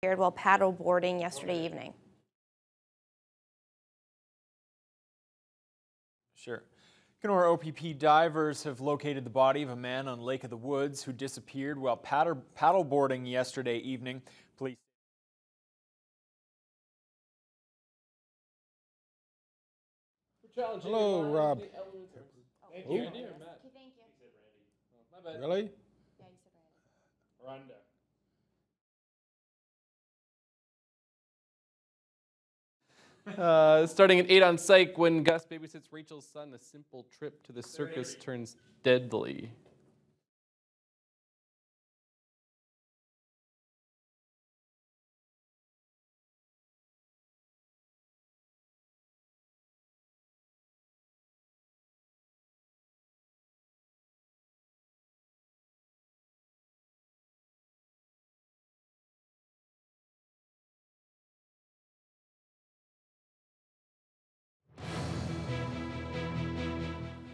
While paddle boarding yesterday evening. Sure. Kenora OPP divers have located the body of a man on Lake of the Woods who disappeared while paddle boarding yesterday evening. Police. Hello, Rob. Thank you. Randy or Matt? Okay, thank you. He said Randy. Oh, my bad. Really? Yeah, you said Randy. Rhonda. Starting at 8 on Psych, when Gus babysits Rachel's son, a simple trip to the circus turns deadly.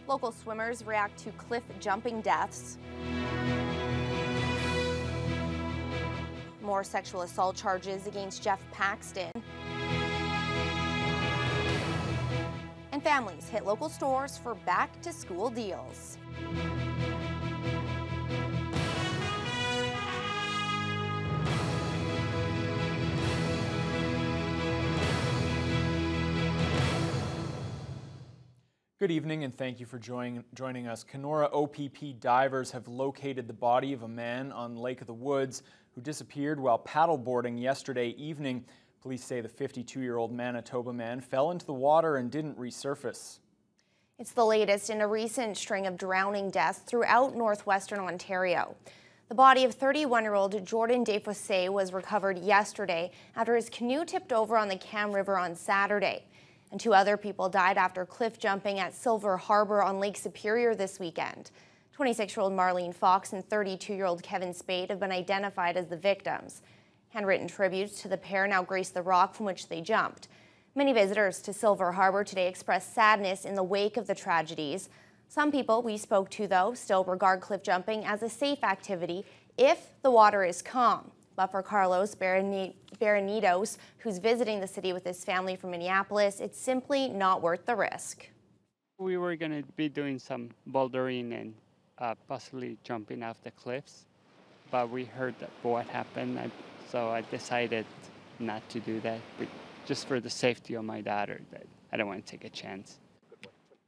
Local swimmers react to cliff jumping deaths. More sexual assault charges against Jeff Paxton. And families hit local stores for back-to-school deals. Good evening and thank you for joining us. Kenora OPP divers have located the body of a man on Lake of the Woods who disappeared while paddleboarding yesterday evening. Police say the 52-year-old Manitoba man fell into the water and didn't resurface. It's the latest in a recent string of drowning deaths throughout northwestern Ontario. The body of 31-year-old Jordan Desfossés was recovered yesterday after his canoe tipped over on the Cam River on Saturday. And 2 other people died after cliff jumping at Silver Harbor on Lake Superior this weekend. 26-year-old Marlene Fox and 32-year-old Kevin Spade have been identified as the victims. Handwritten tributes to the pair now grace the rock from which they jumped. Many visitors to Silver Harbor today expressed sadness in the wake of the tragedies. Some people we spoke to, though, still regard cliff jumping as a safe activity if the water is calm. But for Carlos Berenitos, who's visiting the city with his family from Minneapolis, it's simply not worth the risk. We were going to be doing some bouldering and possibly jumping off the cliffs, but we heard that what happened, so I decided not to do that, but just for the safety of my daughter, that I don't want to take a chance.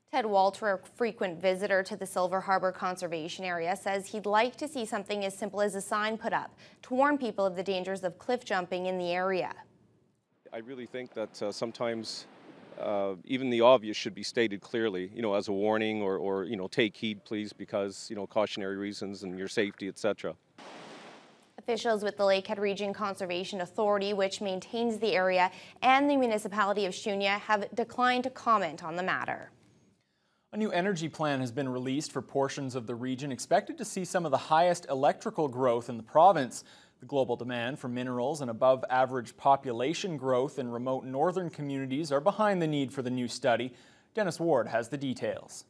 Ted Walter, a frequent visitor to the Silver Harbor Conservation Area, says he'd like to see something as simple as a sign put up to warn people of the dangers of cliff jumping in the area. I really think that sometimes even the obvious should be stated clearly, as a warning or take heed please because, cautionary reasons and your safety, etc. Officials with the Lakehead Region Conservation Authority, which maintains the area, and the municipality of Shunya have declined to comment on the matter. A new energy plan has been released for portions of the region expected to see some of the highest electrical growth in the province. The global demand for minerals and above average population growth in remote northern communities are behind the need for the new study. Dennis Ward has the details.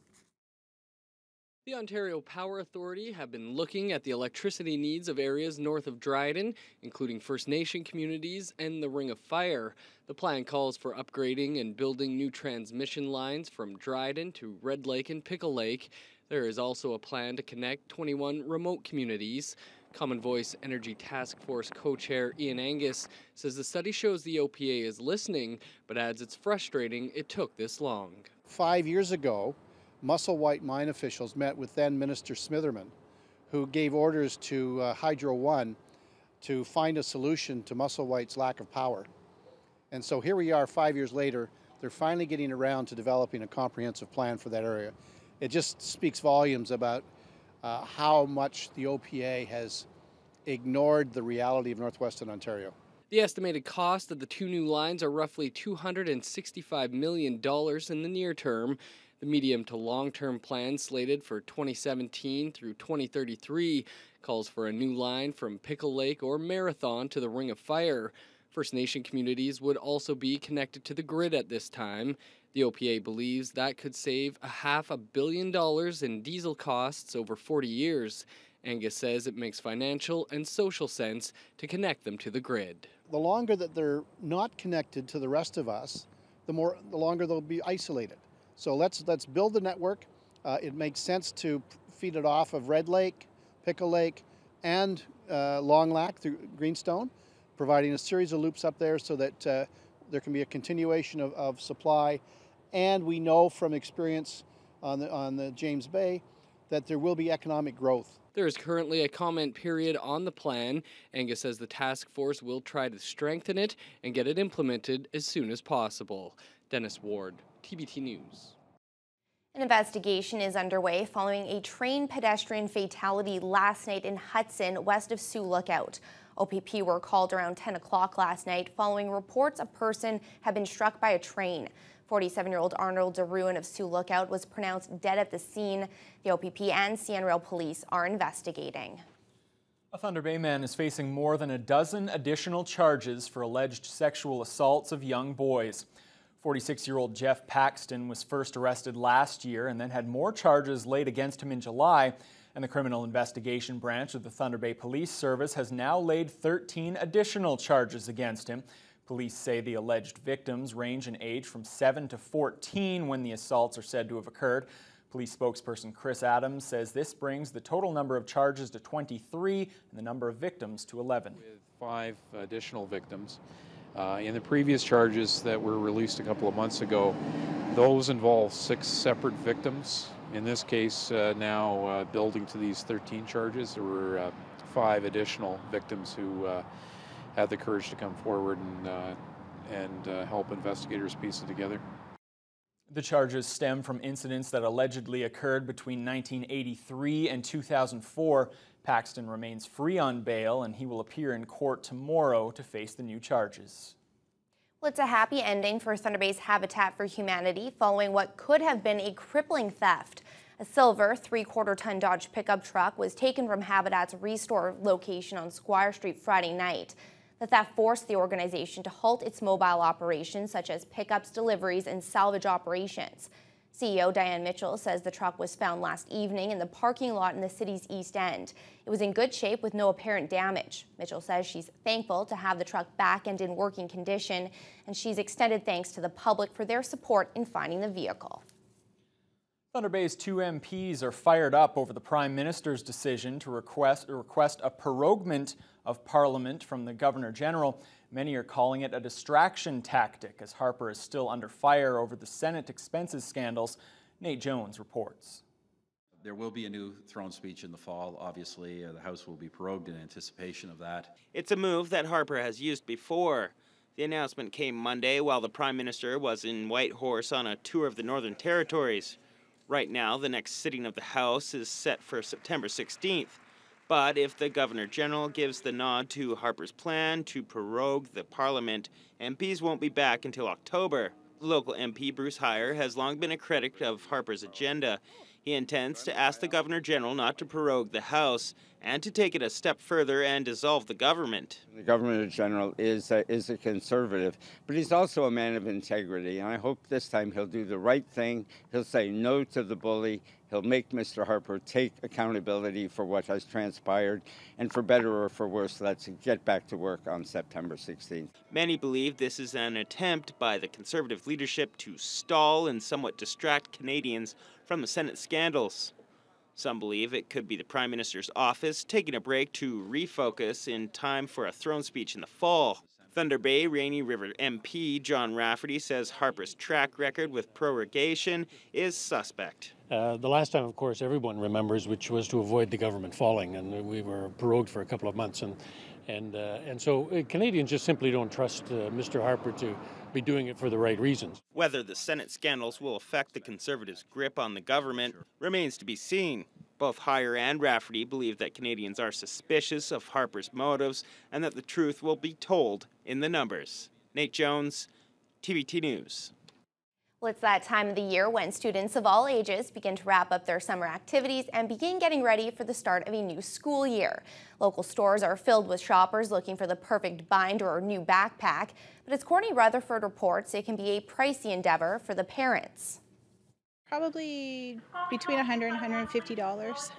The Ontario Power Authority have been looking at the electricity needs of areas north of Dryden, including First Nation communities and the Ring of Fire. The plan calls for upgrading and building new transmission lines from Dryden to Red Lake and Pickle Lake. There is also a plan to connect 21 remote communities. Common Voice Energy Task Force co-chair Ian Angus says the study shows the OPA is listening, but adds it's frustrating it took this long. 5 years ago, Musselwhite mine officials met with then Minister Smitherman, who gave orders to Hydro One to find a solution to Musselwhite's lack of power. And so here we are 5 years later, they're finally getting around to developing a comprehensive plan for that area. It just speaks volumes about how much the OPA has ignored the reality of northwestern Ontario. The estimated cost of the 2 new lines are roughly $265 million in the near term. The medium to long-term plan slated for 2017 through 2033 calls for a new line from Pickle Lake or Marathon to the Ring of Fire. First Nation communities would also be connected to the grid at this time. The OPA believes that could save $500 million in diesel costs over 40 years. Angus says it makes financial and social sense to connect them to the grid. the longer that they're not connected to the rest of us, the longer they'll be isolated. So let's build the network. It makes sense to feed it off of Red Lake, Pickle Lake, and Long Lac through Greenstone, providing a series of loops up there so that there can be a continuation of supply. And we know from experience on the James Bay that there will be economic growth. There is currently a comment period on the plan. Angus says the task force will try to strengthen it and get it implemented as soon as possible. Dennis Ward, TBT News. An investigation is underway following a train-pedestrian fatality last night in Hudson, west of Sioux Lookout. OPP were called around 10 o'clock last night following reports a person had been struck by a train. 47-year-old Arnold DeRuin of Sioux Lookout was pronounced dead at the scene. The OPP and CN Police are investigating. A Thunder Bay man is facing more than a dozen additional charges for alleged sexual assaults of young boys. 46-year-old Jeff Paxton was first arrested last year and then had more charges laid against him in July. And the Criminal Investigation Branch of the Thunder Bay Police Service has now laid 13 additional charges against him. Police say the alleged victims range in age from 7 to 14 when the assaults are said to have occurred. Police spokesperson Chris Adams says this brings the total number of charges to 23 and the number of victims to 11. With 5 additional victims. In the previous charges that were released a couple of months ago, those involve 6 separate victims. In this case, now building to these 13 charges, there were 5 additional victims who had the courage to come forward and help investigators piece it together. The charges stem from incidents that allegedly occurred between 1983 and 2004. Paxton remains free on bail and he will appear in court tomorrow to face the new charges. Well, it's a happy ending for Thunder Bay's Habitat for Humanity following what could have been a crippling theft. A silver 3/4-ton Dodge pickup truck was taken from Habitat's Restore location on Squire Street Friday night. The theft forced the organization to halt its mobile operations such as pickups, deliveries, and salvage operations. CEO Diane Mitchell says the truck was found last evening in the parking lot in the city's East End. It was in good shape with no apparent damage. Mitchell says she's thankful to have the truck back and in working condition, and she's extended thanks to the public for their support in finding the vehicle. Thunder Bay's 2 MPs are fired up over the Prime Minister's decision to request a proroguement of Parliament from the Governor-General. Many are calling it a distraction tactic as Harper is still under fire over the Senate expenses scandals. Nate Jones reports. There will be a new throne speech in the fall. Obviously, the House will be prorogued in anticipation of that. It's a move that Harper has used before. The announcement came Monday while the Prime Minister was in Whitehorse on a tour of the Northern Territories. Right now, the next sitting of the House is set for September 16th. But if the Governor-General gives the nod to Harper's plan to prorogue the Parliament, MPs won't be back until October. Local MP Bruce Heyer has long been a critic of Harper's agenda. He intends to ask the Governor-General not to prorogue the House and to take it a step further and dissolve the government. The Governor-General is a conservative, but he's also a man of integrity, and I hope this time he'll do the right thing. He'll say no to the bully. He'll make Mr. Harper take accountability for what has transpired, and for better or for worse, let's get back to work on September 16th. Many believe this is an attempt by the Conservative leadership to stall and somewhat distract Canadians from the Senate scandals. Some believe it could be the Prime Minister's office taking a break to refocus in time for a throne speech in the fall. Thunder Bay Rainy River MP John Rafferty says Harper's track record with prorogation is suspect. The last time, of course, everyone remembers, which was to avoid the government falling, and we were prorogued for a couple of months, and so Canadians just simply don't trust Mr. Harper to be doing it for the right reasons. Whether the Senate scandals will affect the Conservatives' grip on the government remains to be seen. Both Heyer and Rafferty believe that Canadians are suspicious of Harper's motives and that the truth will be told in the numbers. Nate Jones, TBT News. Well, it's that time of the year when students of all ages begin to wrap up their summer activities and begin getting ready for the start of a new school year. Local stores are filled with shoppers looking for the perfect binder or new backpack, but as Courtney Rutherford reports, it can be a pricey endeavor for the parents. Probably between $100 and $150.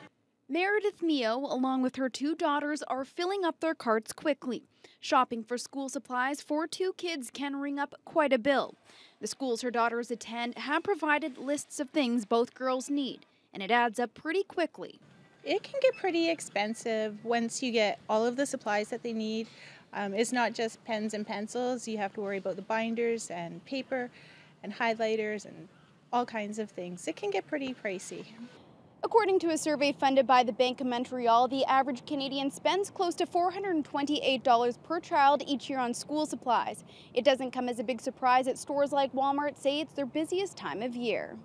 Meredith Mio, along with her 2 daughters, are filling up their carts quickly. Shopping for school supplies for 2 kids can ring up quite a bill. The schools her daughters attend have provided lists of things both girls need, and it adds up pretty quickly. It can get pretty expensive once you get all of the supplies that they need. It's not just pens and pencils. You have to worry about the binders and paper and highlighters and all kinds of things. It can get pretty pricey. According to a survey funded by the Bank of Montreal, the average Canadian spends close to $428 per child each year on school supplies. It doesn't come as a big surprise that stores like Walmart say it's their busiest time of year.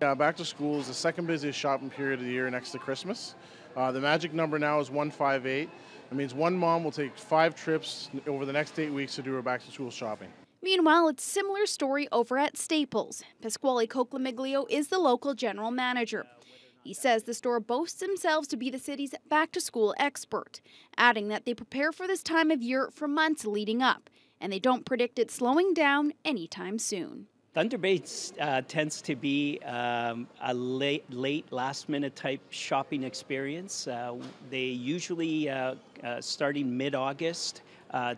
Yeah, back to school is the second busiest shopping period of the year next to Christmas. The magic number now is 158. That means one mom will take 5 trips over the next 8 weeks to do her back to school shopping. Meanwhile, it's a similar story over at Staples. Pasquale Coclamiglio is the local general manager. He says the store boasts themselves to be the city's back-to-school expert, adding that they prepare for this time of year for months leading up, and they don't predict it slowing down anytime soon. Thunder Bay tends to be a late last-minute type shopping experience. They usually, starting mid-August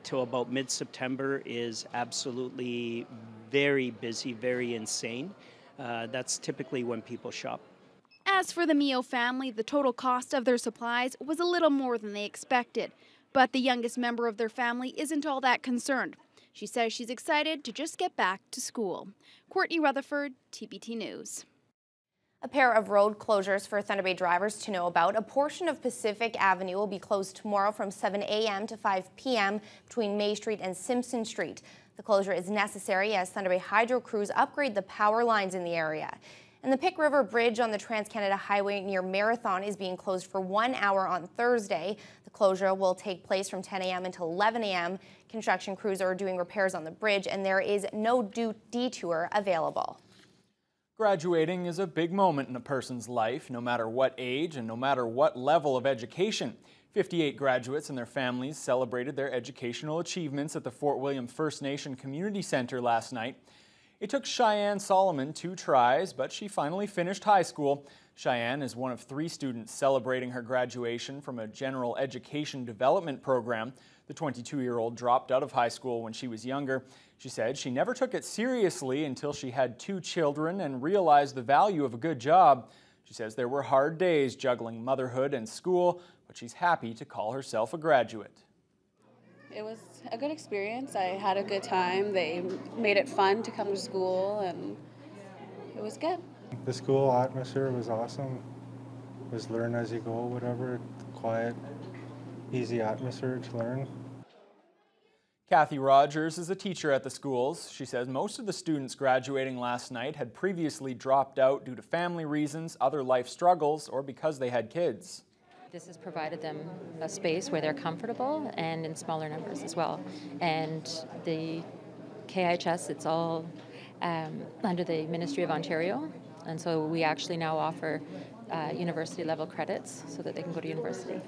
to about mid-September, is absolutely very busy, very insane. That's typically when people shop. As for the Mio family, the total cost of their supplies was a little more than they expected. But the youngest member of their family isn't all that concerned. She says she's excited to just get back to school. Courtney Rutherford, TPT News. A pair of road closures for Thunder Bay drivers to know about. A portion of Pacific Avenue will be closed tomorrow from 7 a.m. to 5 p.m. between May Street and Simpson Street. The closure is necessary as Thunder Bay Hydro crews upgrade the power lines in the area. And the Pick River Bridge on the Trans-Canada Highway near Marathon is being closed for 1 hour on Thursday. The closure will take place from 10 a.m. until 11 a.m. Construction crews are doing repairs on the bridge, and there is no detour available. Graduating is a big moment in a person's life, no matter what age and no matter what level of education. 58 graduates and their families celebrated their educational achievements at the Fort William First Nation Community Center last night. It took Cheyenne Solomon 2 tries, but she finally finished high school. Cheyenne is one of 3 students celebrating her graduation from a general education development program. The 22-year-old dropped out of high school when she was younger. She said she never took it seriously until she had 2 children and realized the value of a good job. She says there were hard days juggling motherhood and school, but she's happy to call herself a graduate. It was a good experience. I had a good time. They made it fun to come to school, and it was good. The school atmosphere was awesome. It was learn as you go, whatever. Quiet, easy atmosphere to learn. Kathy Rogers is a teacher at the schools. She says most of the students graduating last night had previously dropped out due to family reasons, other life struggles, or because they had kids. This has provided them a space where they're comfortable and in smaller numbers as well. And the KHS, it's all under the Ministry of Ontario. And so we actually now offer university level credits so that they can go to university.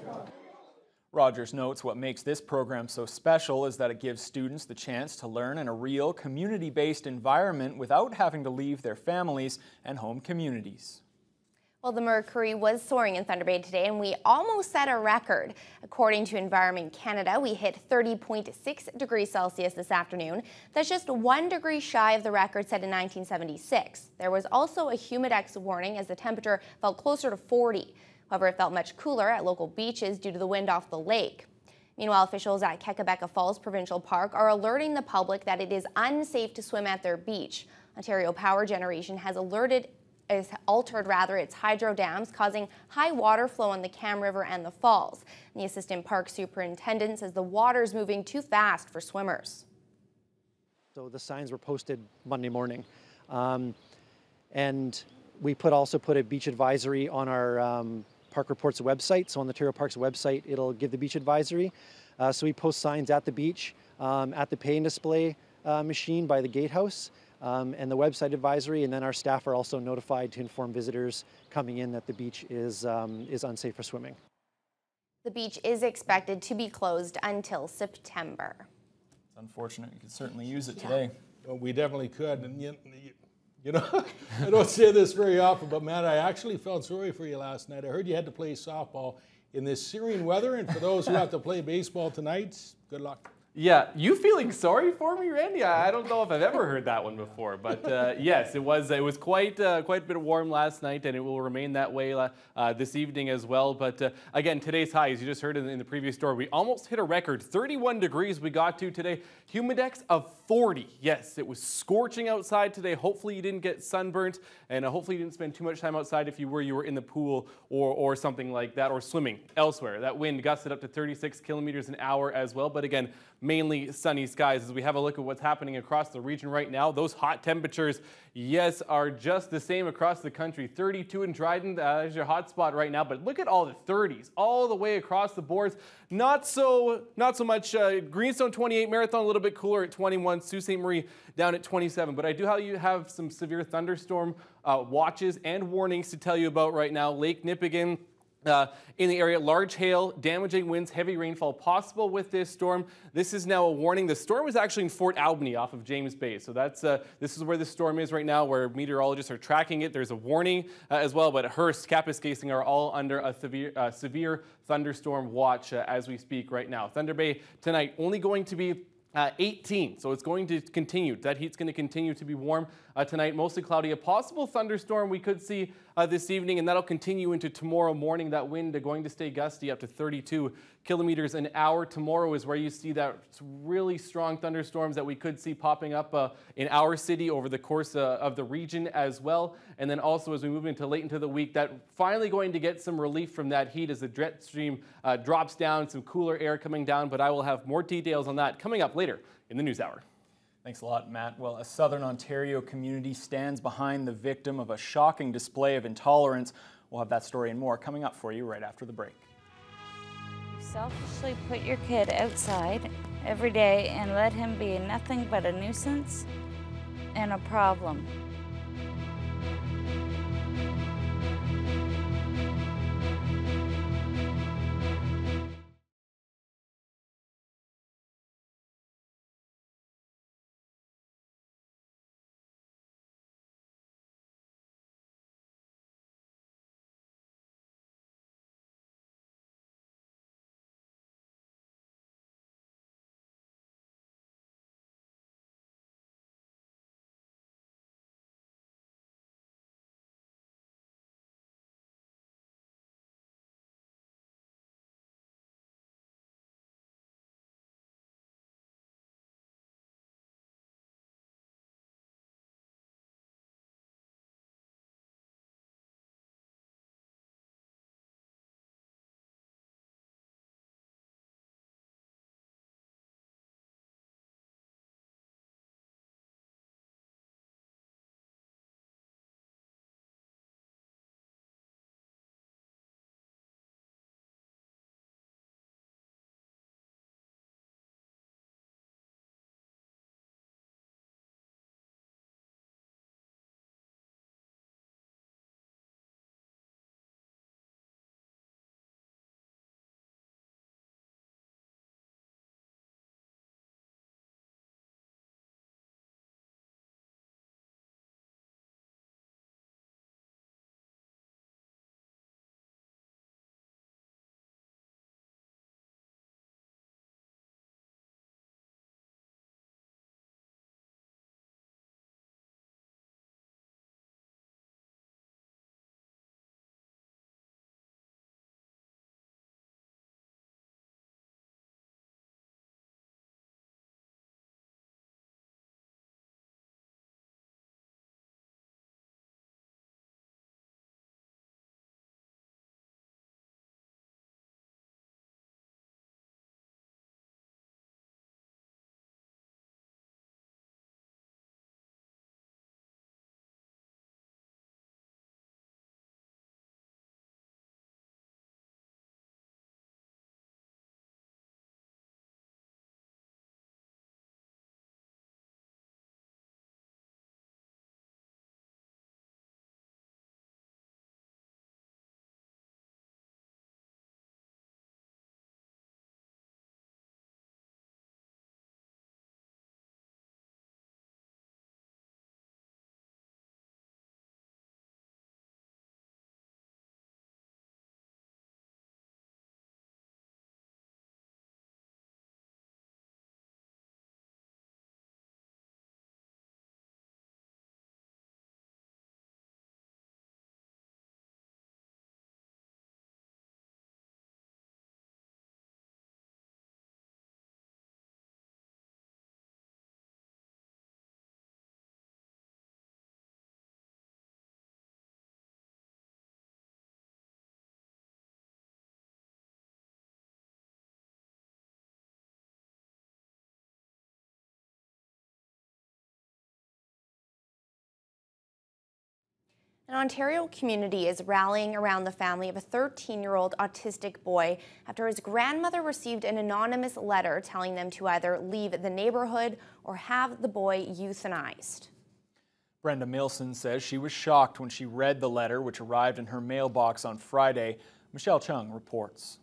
Rogers notes what makes this program so special is that it gives students the chance to learn in a real community-based environment without having to leave their families and home communities. Well, the mercury was soaring in Thunder Bay today, and we almost set a record. According to Environment Canada, we hit 30.6 degrees Celsius this afternoon. That's just 1 degree shy of the record set in 1976. There was also a humidex warning as the temperature felt closer to 40. However, it felt much cooler at local beaches due to the wind off the lake. Meanwhile, officials at Kekabeka Falls Provincial Park are alerting the public that it is unsafe to swim at their beach. Ontario Power Generation has altered its hydro dams, causing high water flow on the Cam River and the falls. And the assistant park superintendent says the water is moving too fast for swimmers. So the signs were posted Monday morning. And we also put a beach advisory on our Park Reports website. So on the Ontario Parks website, it'll give the beach advisory. So we post signs at the beach, at the pay and display machine by the gatehouse. And the website advisory, and then our staff are also notified to inform visitors coming in that the beach is unsafe for swimming. The beach is expected to be closed until September. It's unfortunate. You could certainly use it today. Well, we definitely could. And you know, I don't say this very often, but Matt, I actually felt sorry for you last night. I heard you had to play softball in this searing weather, and for those who have to play baseball tonight, good luck. Yeah, you feeling sorry for me, Randy? I don't know if I've ever heard that one before, but yes, it was quite a bit warm last night, and it will remain that way this evening as well. But again, today's high, as you just heard in the previous story, we almost hit a record 31 degrees we got to today. Humidex of 40. Yes, it was scorching outside today. Hopefully you didn't get sunburnt, and hopefully you didn't spend too much time outside if you were in the pool or something like that, or swimming elsewhere. That wind gusted up to 36 kilometers an hour as well. But again, mainly sunny skies. As we have a look at what's happening across the region right now, those hot temperatures, yes, are just the same across the country. 32 in Dryden is your hot spot right now, but look at all the 30s all the way across the boards. Not so much. Greenstone 28, Marathon a little bit cooler at 21, Sault Ste. Marie down at 27. But I do have some severe thunderstorm watches and warnings to tell you about right now. Lake Nipigon, in the area, large hail, damaging winds, heavy rainfall possible with this storm. This is now a warning. The storm is actually in Fort Albany off of James Bay. So this is where the storm is right now, where meteorologists are tracking it. There's a warning as well, but Hearst, Kapuskasing are all under a severe thunderstorm watch as we speak right now. Thunder Bay tonight only going to be 18, so it's going to continue. That heat's going to continue to be warm tonight. Mostly cloudy. A possible thunderstorm we could see this evening, and that'll continue into tomorrow morning. That wind going to stay gusty up to 32 kilometers an hour. Tomorrow is where you see that really strong thunderstorms that we could see popping up in our city over the course of the region as well. And then also as we move into late into the week, that finally going to get some relief from that heat as the jet stream drops down, some cooler air coming down. But I will have more details on that coming up later in the news hour. Thanks a lot, Matt. Well, a Southern Ontario community stands behind the victim of a shocking display of intolerance. We'll have that story and more coming up for you right after the break. You selfishly put your kid outside every day and let him be nothing but a nuisance and a problem. An Ontario community is rallying around the family of a 13-year-old autistic boy after his grandmother received an anonymous letter telling them to either leave the neighborhood or have the boy euthanized. Brenda Milson says she was shocked when she read the letter, which arrived in her mailbox on Friday. Michelle Chung reports.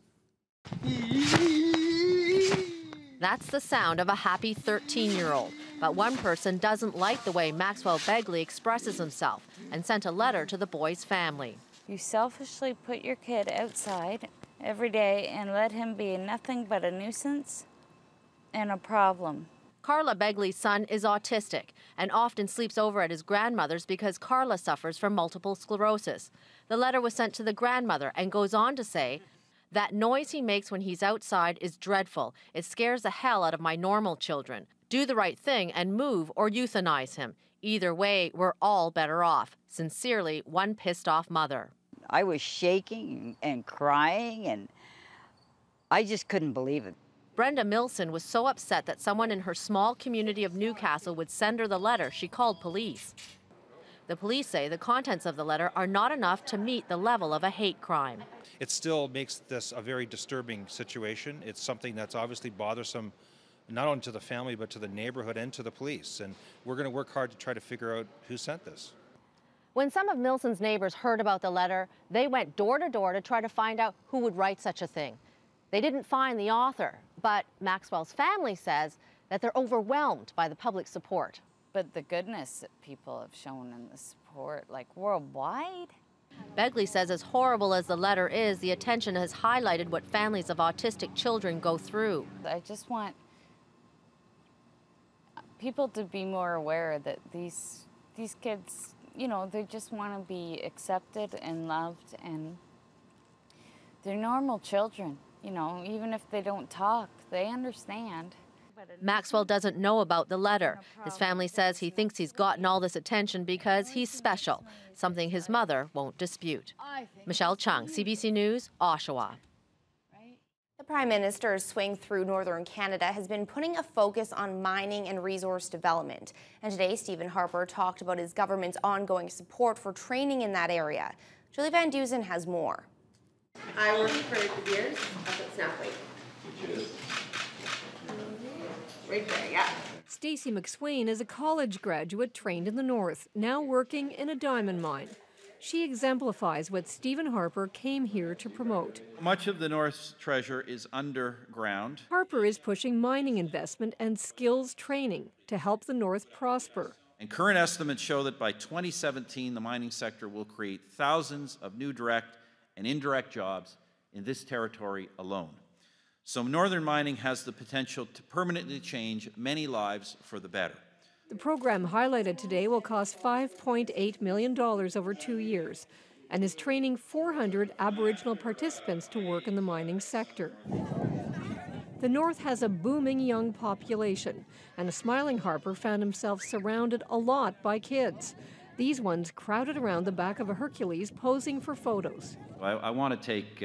That's the sound of a happy 13-year-old. But one person doesn't like the way Maxwell Begley expresses himself and sent a letter to the boy's family. You selfishly put your kid outside every day and let him be nothing but a nuisance and a problem. Carla Begley's son is autistic and often sleeps over at his grandmother's because Carla suffers from multiple sclerosis. The letter was sent to the grandmother and goes on to say, "That noise he makes when he's outside is dreadful. It scares the hell out of my normal children. Do the right thing and move or euthanize him. Either way, we're all better off. Sincerely, one pissed off mother." I was shaking and crying, and I just couldn't believe it. Brenda Milson was so upset that someone in her small community of Newcastle would send her the letter, she called police. The police say the contents of the letter are not enough to meet the level of a hate crime. It still makes this a very disturbing situation. It's something that's obviously bothersome not only to the family but to the neighborhood and to the police. And we're going to work hard to try to figure out who sent this. When some of Milson's neighbors heard about the letter, they went door to door to try to find out who would write such a thing. They didn't find the author, but Maxwell's family says that they're overwhelmed by the public support. But the goodness that people have shown in the support, like worldwide. Begley says as horrible as the letter is, the attention has highlighted what families of autistic children go through. I just want people to be more aware that these kids, you know, they just want to be accepted and loved, and they're normal children, you know, even if they don't talk, they understand. Maxwell doesn't know about the letter. His family says he thinks he's gotten all this attention because he's special, something his mother won't dispute. Michelle Chung, CBC News, Oshawa. The Prime Minister's swing through northern Canada has been putting a focus on mining and resource development. And today, Stephen Harper talked about his government's ongoing support for training in that area. Julie Van Dusen has more. I work for De Beers up at Snapley. Which is? Right there, yeah. Stacey McSwain is a college graduate trained in the north, now working in a diamond mine. She exemplifies what Stephen Harper came here to promote. Much of the North's treasure is underground. Harper is pushing mining investment and skills training to help the North prosper. And current estimates show that by 2017, the mining sector will create thousands of new direct and indirect jobs in this territory alone. So northern mining has the potential to permanently change many lives for the better. The program highlighted today will cost $5.8 million over 2 years and is training 400 Aboriginal participants to work in the mining sector. The North has a booming young population, and a smiling Harper found himself surrounded a lot by kids. These ones crowded around the back of a Hercules posing for photos. I want to take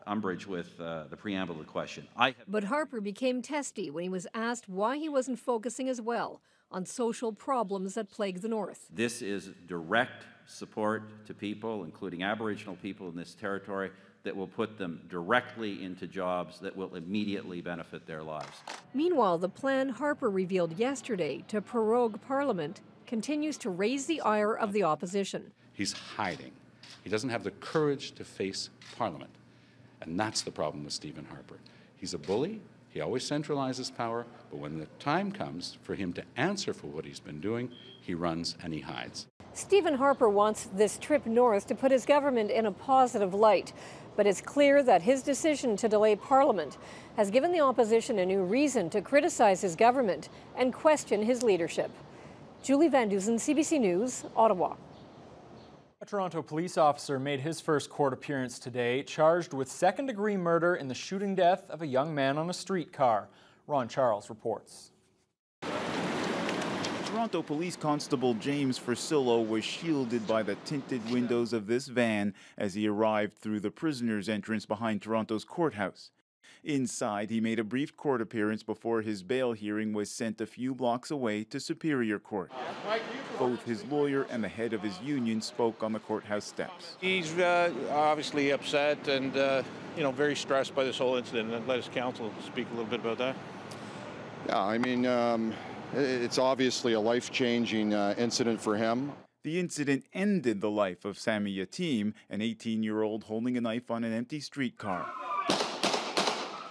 umbrage with the preamble of the question. But Harper became testy when he was asked why he wasn't focusing as well on social problems that plague the North. This is direct support to people, including Aboriginal people in this territory, that will put them directly into jobs that will immediately benefit their lives. Meanwhile, the plan Harper revealed yesterday to prorogue Parliament continues to raise the ire of the opposition. He's hiding. He doesn't have the courage to face Parliament. And that's the problem with Stephen Harper. He's a bully. He always centralizes power. But when the time comes for him to answer for what he's been doing, he runs and he hides. Stephen Harper wants this trip north to put his government in a positive light. But it's clear that his decision to delay Parliament has given the opposition a new reason to criticize his government and question his leadership. Julie Van Dusen, CBC News, Ottawa. A Toronto police officer made his first court appearance today, charged with second-degree murder in the shooting death of a young man on a streetcar. Ron Charles reports. Toronto Police Constable James Fursillo was shielded by the tinted windows of this van as he arrived through the prisoner's entrance behind Toronto's courthouse. Inside, he made a brief court appearance before his bail hearing was sent a few blocks away to Superior Court. Mike, you Both his lawyer and the head of his union spoke on the courthouse steps. He's obviously upset and, very stressed by this whole incident, and let his counsel speak a little bit about that. Yeah, I mean, it's obviously a life-changing incident for him. The incident ended the life of Sami Yatim, an 18-year-old holding a knife on an empty streetcar.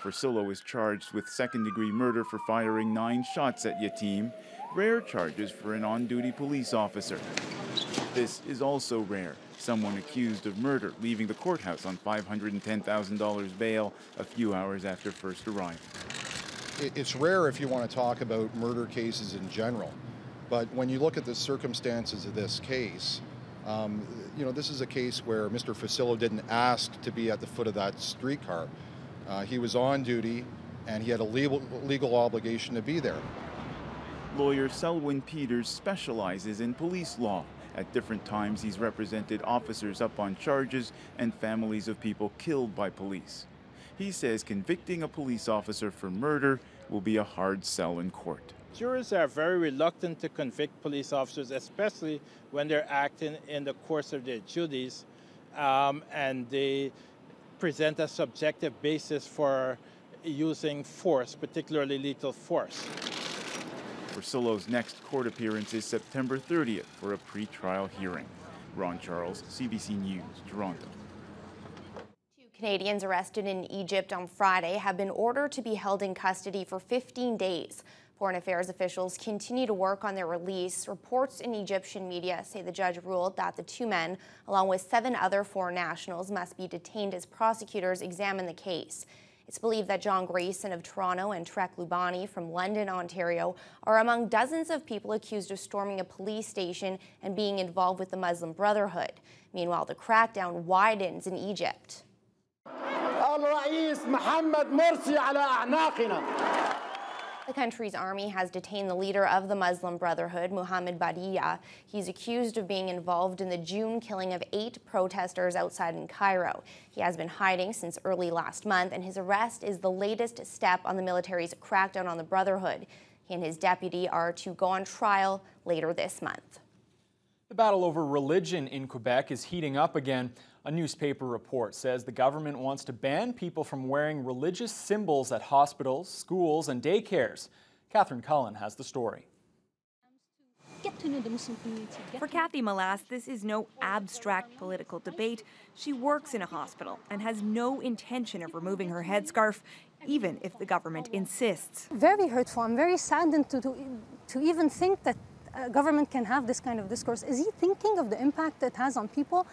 Fursillo is charged with second-degree murder for firing 9 shots at Yatim, rare charges for an on-duty police officer. This is also rare. Someone accused of murder leaving the courthouse on $510,000 bail a few hours after first arrival. It's rare if you want to talk about murder cases in general, but when you look at the circumstances of this case, this is a case where Mr. Fursillo didn't ask to be at the foot of that streetcar. He was on duty, and he had a legal obligation to be there. Lawyer Selwyn Peters specializes in police law. At different times, he's represented officers up on charges and families of people killed by police. He says convicting a police officer for murder will be a hard sell in court. Jurors are very reluctant to convict police officers, especially when they're acting in the course of their duties, and they present a subjective basis for using force, particularly lethal force. Fursillo's next court appearance is September 30th for a pre-trial hearing. Ron Charles, CBC News, Toronto. 2 Canadians arrested in Egypt on Friday have been ordered to be held in custody for 15 days. Foreign Affairs officials continue to work on their release. Reports in Egyptian media say the judge ruled that the 2 men, along with 7 other foreign nationals, must be detained as prosecutors examine the case. It's believed that John Grayson of Toronto and Trek Lubani from London, Ontario, are among dozens of people accused of storming a police station and being involved with the Muslim Brotherhood. Meanwhile, the crackdown widens in Egypt. The country's army has detained the leader of the Muslim Brotherhood, Mohammed Badiya. He's accused of being involved in the June killing of 8 protesters outside in Cairo. He has been hiding since early last month, and his arrest is the latest step on the military's crackdown on the Brotherhood. He and his deputy are to go on trial later this month. The battle over religion in Quebec is heating up again. A newspaper report says the government wants to ban people from wearing religious symbols at hospitals, schools, and daycares. Catherine Cullen has the story. For Kathy Malas, this is no abstract political debate. She works in a hospital and has no intention of removing her headscarf, even if the government insists. Very hurtful. I'm very saddened to even think that government can have this kind of discourse. Is he thinking of the impact it has on people?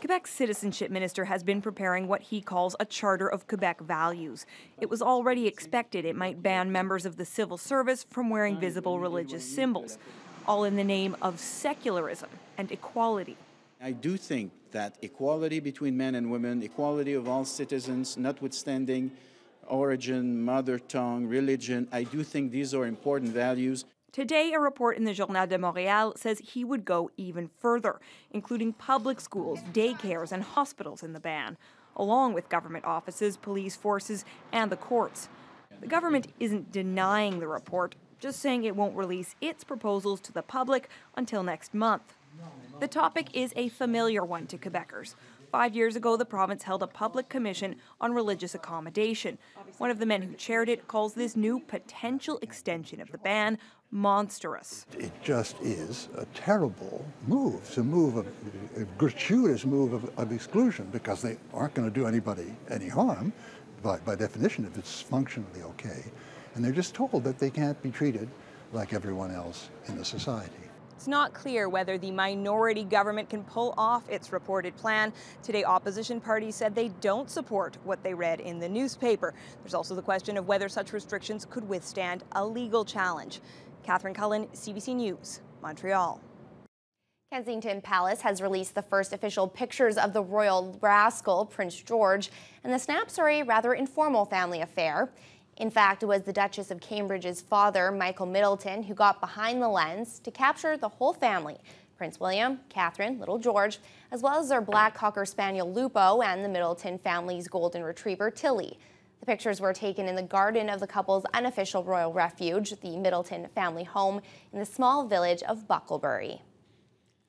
Quebec's citizenship minister has been preparing what he calls a Charter of Quebec values. It was already expected it might ban members of the civil service from wearing visible religious symbols, all in the name of secularism and equality. I do think that equality between men and women, equality of all citizens, notwithstanding origin, mother tongue, religion, I do think these are important values. Today, a report in the Journal de Montréal says he would go even further, including public schools, daycares, and hospitals in the ban, along with government offices, police forces, and the courts. The government isn't denying the report, just saying it won't release its proposals to the public until next month. The topic is a familiar one to Quebecers. 5 years ago, the province held a public commission on religious accommodation. One of the men who chaired it calls this new potential extension of the ban monstrous. It just is a terrible move, a gratuitous move of exclusion, because they aren't going to do anybody any harm, by definition, if it's functionally okay. And they're just told that they can't be treated like everyone else in the society. It's not clear whether the minority government can pull off its reported plan. Today, opposition parties said they don't support what they read in the newspaper. There's also the question of whether such restrictions could withstand a legal challenge. Catherine Cullen, CBC News, Montreal. Kensington Palace has released the first official pictures of the royal rascal, Prince George, and the snaps are a rather informal family affair. In fact, it was the Duchess of Cambridge's father, Michael Middleton, who got behind the lens to capture the whole family. Prince William, Catherine, little George, as well as their black Cocker Spaniel Lupo and the Middleton family's golden retriever, Tilly. The pictures were taken in the garden of the couple's unofficial royal refuge, the Middleton family home in the small village of Bucklebury.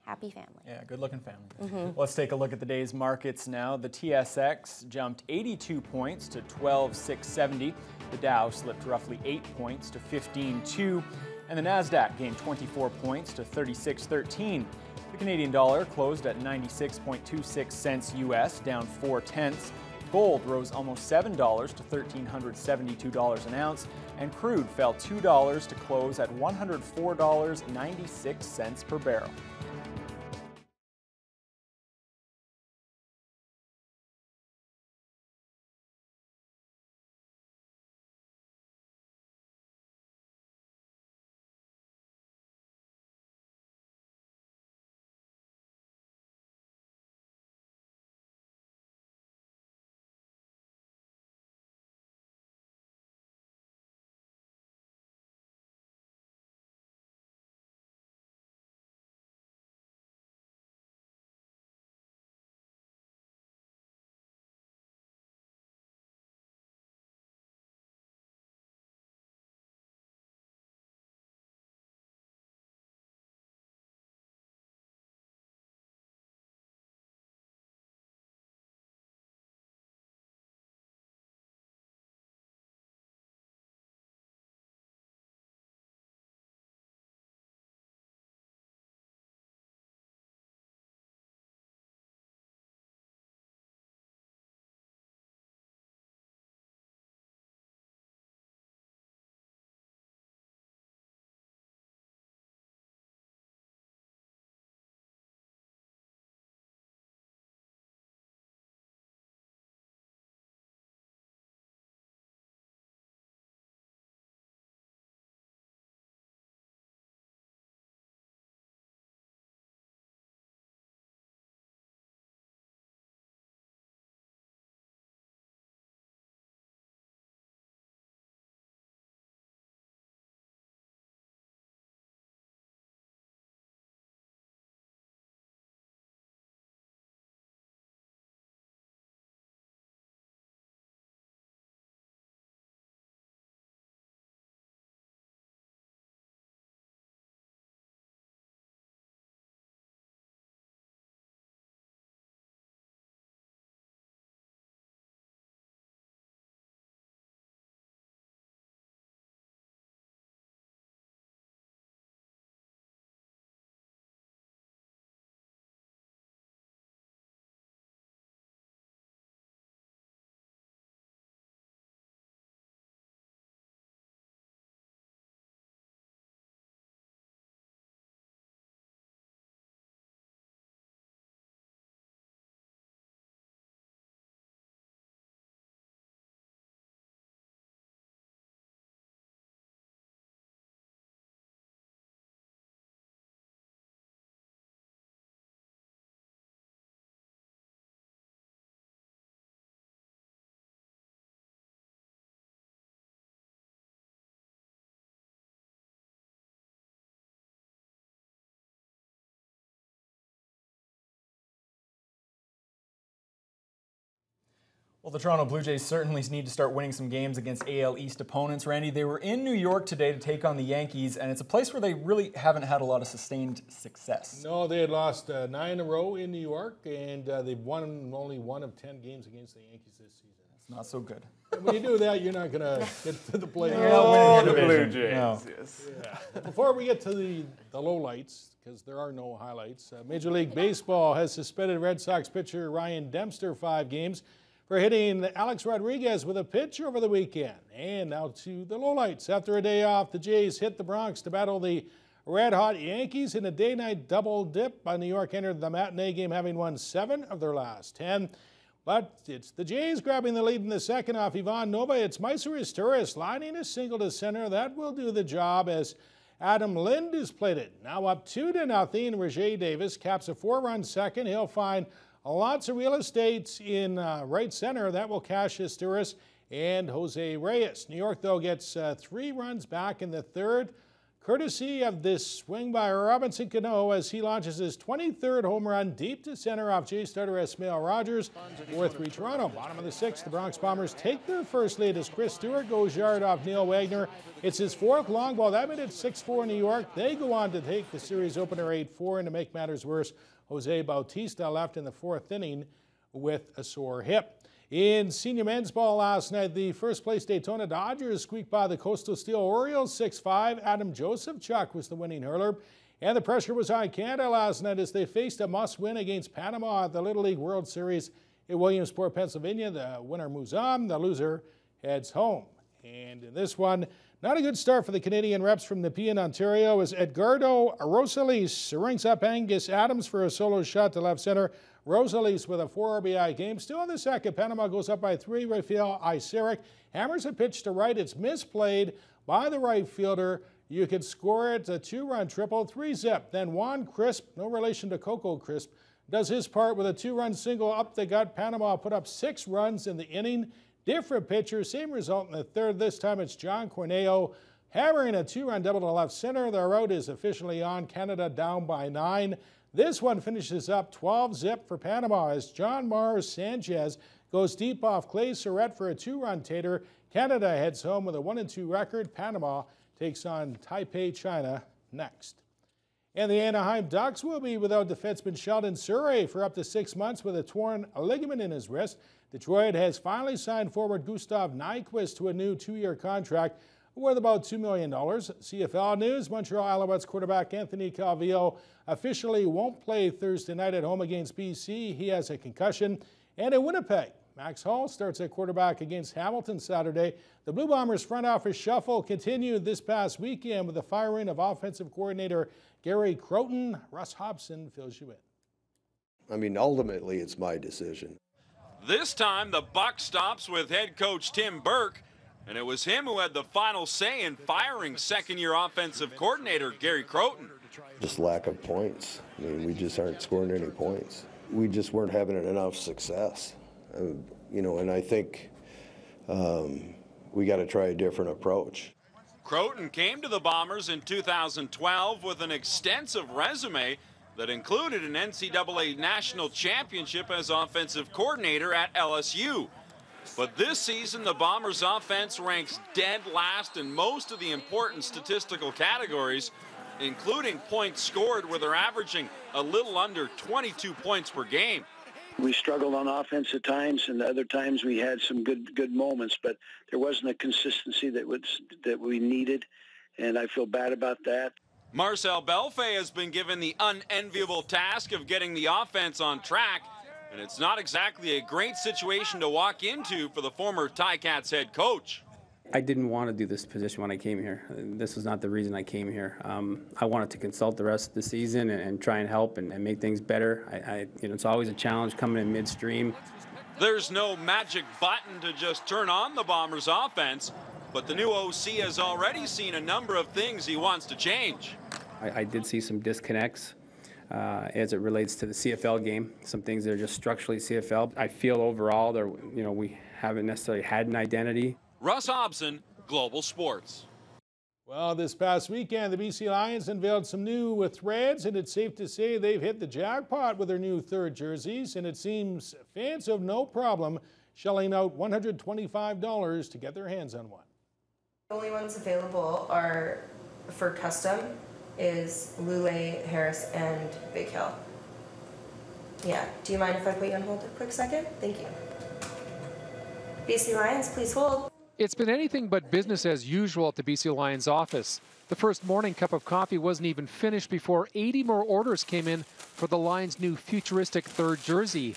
Happy family. Yeah, good looking family. Let's take a look at the day's markets now. The TSX jumped 82 points to 12,670. The Dow slipped roughly 8 points to 15,200. And the Nasdaq gained 24 points to 36.13. The Canadian dollar closed at 96.26 cents US, down 4/10. Gold rose almost $7 to $1,372 an ounce, and crude fell $2 to close at $104.96 per barrel. Well, the Toronto Blue Jays certainly need to start winning some games against AL East opponents. Randy, they were in New York today to take on the Yankees, and it's a place where they really haven't had a lot of sustained success. No, they had lost 9 in a row in New York, and they've won only 1 of 10 games against the Yankees this season. It's not so good. And when you do that, you're not going to get to the playoffs. You're not winning the Blue Jays. No. Yes. Yeah. Before we get to the lowlights, because there are no highlights, Major League Baseball has suspended Red Sox pitcher Ryan Dempster 5 games for hitting Alex Rodriguez with a pitch over the weekend. And now to the lowlights. After a day off, the Jays hit the Bronx to battle the red-hot Yankees in a day-night double dip. New York entered the matinee game having won 7 of their last 10. But it's the Jays grabbing the lead in the second off Ivan Nova. It's Mysore Turris lining a single to center. That will do the job as Adam Lind has played it. Now up 2-0. Roger Davis caps a 4-run second. He'll find lots of real estate in right center. That will cash Turris and Jose Reyes. New York, though, gets 3 runs back in the third. courtesy of this swing by Robinson Cano as he launches his 23rd home run deep to center off J starter Esmail Rogers. 4-3 Toronto. Bottom of the 6th, the Bronx Bombers take their first lead as Chris Stewart goes yard off Neil Wagner. It's his 4th long ball. That made it 6-4 New York. They go on to take the series opener 8-4, and to make matters worse, Jose Bautista left in the 4th inning with a sore hip. In senior men's ball last night, the first place Daytona Dodgers squeaked by the Coastal Steel Orioles 6-5. Adam Josephchuk was the winning hurler. And the pressure was on Canada last night as they faced a must-win against Panama at the Little League World Series in Williamsport, Pennsylvania. The winner moves on, the loser heads home. And in this one, not a good start for the Canadian reps from Nepean, Ontario, as Edgardo Rosales rings up Angus Adams for a solo shot to left center. Rosales with a 4 RBI game. Still in the second, Panama goes up by 3. Rafael Iseric hammers a pitch to right. It's misplayed by the right fielder. You could score it, a 2-run triple, 3-zip. Then Juan Crisp, no relation to Coco Crisp, does his part with a 2-run single up the gut. Panama put up 6 runs in the inning. Different pitcher, same result in the third. This time it's John Corneo hammering a 2-run double to left center. The road is officially on. Canada down by 9. This one finishes up 12-zip for Panama as John Mars Sanchez goes deep off Clay Surrett for a 2-run tater. Canada heads home with a 1-2 record. Panama takes on Taipei, China next. And the Anaheim Ducks will be without defenseman Sheldon Surrey for up to 6 months with a torn ligament in his wrist. Detroit has finally signed forward Gustav Nyquist to a new 2-year contract worth about $2 million. CFL news, Montreal Alouettes quarterback Anthony Calvillo officially won't play Thursday night at home against BC. He has a concussion. And in Winnipeg, Max Hall starts at quarterback against Hamilton Saturday. The Blue Bombers front office shuffle continued this past weekend with the firing of offensive coordinator Gary Croton. Russ Hobson fills you in. I mean, ultimately, it's my decision. This time, the buck stops with head coach Tim Burke, and it was him who had the final say in firing second-year offensive coordinator Gary Croton. Just lack of points. I mean, we just aren't scoring any points. We just weren't having enough success. You know, and I think we got to try a different approach. Croton came to the Bombers in 2012 with an extensive resume that included an NCAA national championship as offensive coordinator at LSU. But this season, the Bombers' offense ranks dead last in most of the important statistical categories, including points scored, where they're averaging a little under 22 points per game. We struggled on offense at times, and other times we had some good moments, but there wasn't a consistency that we needed, and I feel bad about that. Marcel Belfay has been given the unenviable task of getting the offense on track, and it's not exactly a great situation to walk into for the former Ticats head coach. I didn't want to do this position when I came here. This was not the reason I came here. I wanted to consult the rest of the season and try and help and make things better. You know, it's always a challenge coming in midstream. There's no magic button to just turn on the Bombers' offense, but the new OC has already seen a number of things he wants to change. I did see some disconnects as it relates to the CFL game. Some things that are just structurally CFL. I feel overall that, you know, we haven't necessarily had an identity. Russ Hobson, Global Sports. Well, this past weekend, the BC Lions unveiled some new threads, and it's safe to say they've hit the jackpot with their new third jerseys, and it seems fans have no problem shelling out $125 to get their hands on one. The only ones available are for custom is Lule, Harris, and Big Hill. Yeah, do you mind if I put you on hold a quick second? Thank you. BC Lions, please hold. It's been anything but business as usual at the BC Lions office. The first morning cup of coffee wasn't even finished before 80 more orders came in for the Lions' new futuristic third jersey.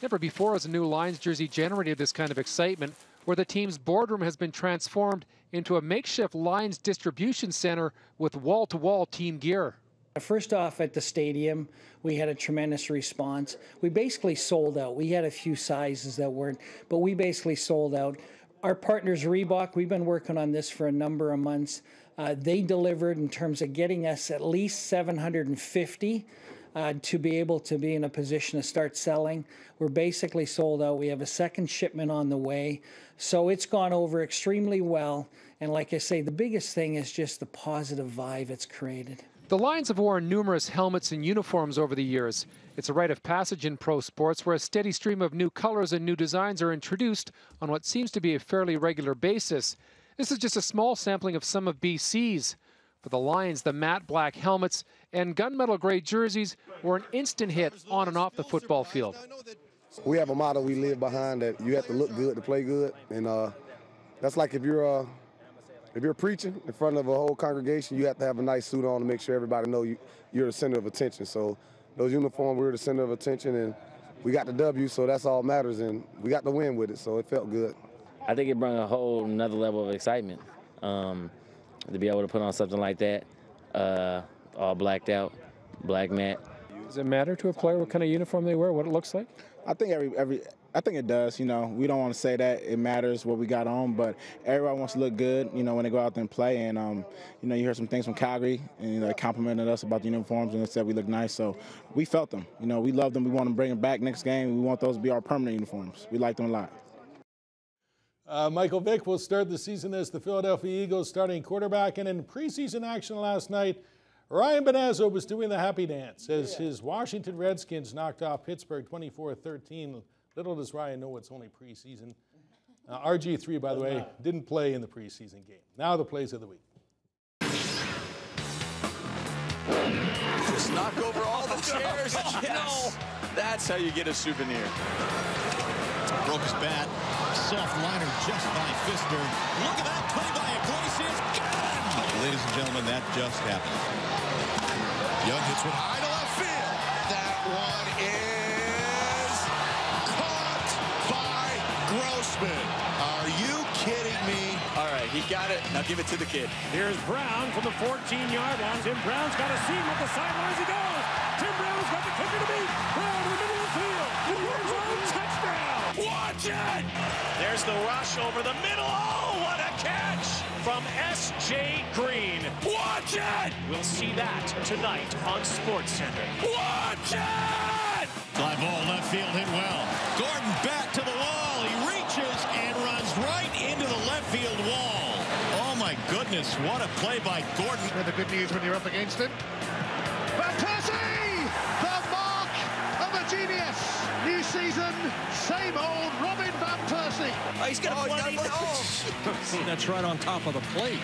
Never before has a new Lions jersey generated this kind of excitement, where the team's boardroom has been transformed into a makeshift Lions distribution center with wall-to-wall team gear. First off, at the stadium, we had a tremendous response. We basically sold out. We had a few sizes that weren't, but we basically sold out. Our partners, Reebok, we've been working on this for a number of months. They delivered in terms of getting us at least 750 to be able to be in a position to start selling. We're basically sold out. We have a second shipment on the way. So it's gone over extremely well. And like I say, the biggest thing is just the positive vibe it's created. The Lions have worn numerous helmets and uniforms over the years. It's a rite of passage in pro sports where a steady stream of new colors and new designs are introduced on what seems to be a fairly regular basis. This is just a small sampling of some of BC's. For the Lions, the matte black helmets and gunmetal gray jerseys were an instant hit on and off the football field. We have a motto we live behind that you have to look good to play good, and that's like if you're preaching in front of a whole congregation, you have to have a nice suit on to make sure everybody know you're the center of attention. So those uniforms, we were the center of attention, and we got the W, so that's all matters, and we got the win with it, so it felt good. I think it brought a whole another level of excitement to be able to put on something like that, all blacked out, black matte. Does it matter to a player what kind of uniform they wear, what it looks like? I think I think it does. You know, we don't want to say that it matters what we got on, but everybody wants to look good, you know, when they go out there and play. And, you know, you heard some things from Calgary, and, you know, they complimented us about the uniforms and they said we look nice. So we felt them. You know, we love them. We want to bring them back next game. We want those to be our permanent uniforms. We like them a lot. Michael Vick will start the season as the Philadelphia Eagles starting quarterback. And in preseason action last night, Ryan Benazzo was doing the happy dance as his Washington Redskins knocked off Pittsburgh 24-13. Little does Ryan know it's only preseason. RG3, by the way, didn't play in the preseason game. Now the plays of the week. Just knock over all the chairs. Yes. That's how you get a souvenir. Broke his bat. Soft liner just by Fister. Look at that play by Iglesias. Ladies and gentlemen, that just happened. Young hits one high to left field. That one is caught by Grossman. Are you kidding me? All right, he got it. Now give it to the kid. Here's Brown from the 14-yard line. Tim Brown's got a seam at the sidelines. He goes. Tim Brown's got the kicker to beat. Brown in the middle of the field. Touchdown. Watch it. There's the rush over the middle. Oh, what a catch from S.J. Green. Watch it. We'll see that tonight on SportsCenter. Watch it. Fly ball left field hit well. Gordon back to the wall. He reaches and runs right into the left field wall. Oh my goodness, what a play by Gordon. The good news when you're up against him. Van Persie, the mark of a genius. New season, same old Robin Van Persie. Oh, he's got a bloody nose. That's right on top of the plate.